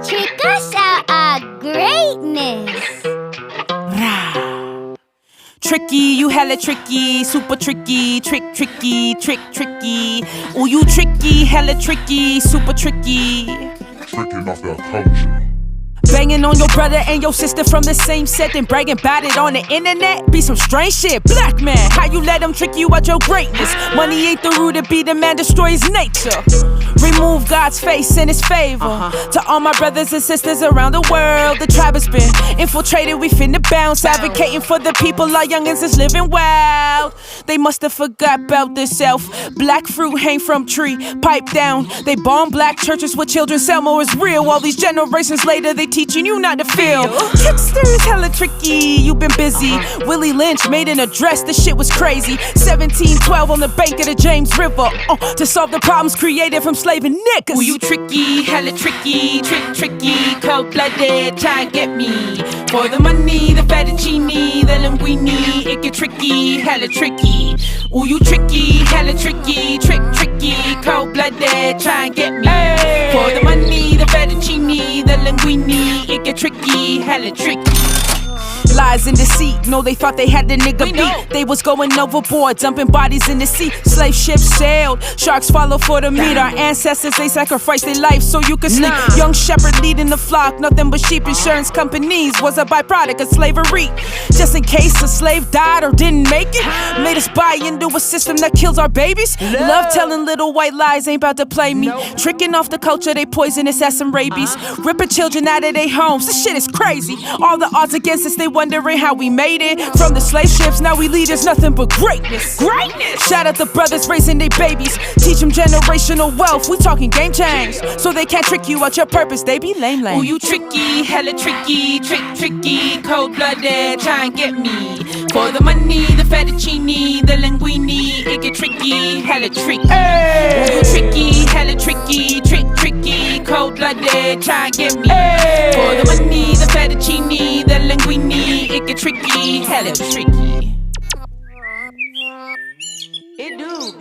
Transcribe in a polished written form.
Check us out, our greatness. Tricky, you hella tricky, super tricky, tricky. Oh, you tricky, hella tricky, super tricky. Tricking off the culture. Banging on your brother and your sister from the same set and bragging about it on the internet. Be some strange shit. Black man, how you let them trick you out your greatness? Money ain't the root, it be the man destroy his nature. Remove God's face in his favor. To all my brothers and sisters around the world, the tribe has been infiltrated, we finna bounce. Advocating for the people, our youngins is living wild. They must have forgot about this self. Black fruit hang from tree, pipe down. They bomb black churches with children, Selma is real. All these generations later, they teaching you not to feel. Tricksters hella tricky, you been busy. Willie Lynch made an address, this shit was crazy. 1712 on the bank of the James River, to solve the problems created from slaving niggas. Ooh, you tricky, hella tricky, tricky, cold-blooded, try and get me. For the money, the fettuccine, the linguine, it get tricky, hella tricky. Ooh, you tricky, hella tricky, tricky, cold-blooded, try and get me. For the money, the fettuccine, the linguine, it get tricky, hella tricky. Lies and deceit, no, they thought they had the nigga beat. They was going overboard, dumping bodies in the sea. Slave ships sailed, sharks follow for the meat. Our ancestors, they sacrificed their life so you could sleep. Young shepherd leading the flock, nothing but sheep. Insurance companies was a byproduct of slavery. Just in case a slave died or didn't make it, made us buy into a system that kills our babies. Love telling little white lies, ain't about to play me. Tricking off the culture, they poisonous as some rabies. Ripping children out of their homes, this shit is crazy. All the odds against us, they wondering how we made it. From the slave ships, now we leaders, nothing but greatness. Shout out the brothers raising their babies. Teach them generational wealth, we talking game change. So they can't trick you out your purpose, they be lame. Ooh, you tricky, hella tricky, tricky, cold-blooded, try and get me. For the money, the fettuccine, the linguine, it get tricky, hella tricky. Ooh, you tricky, hella tricky, tricky, cold-blooded, try and get me. For the money, the fettuccine, the linguine, it get tricky, hella tricky. It do.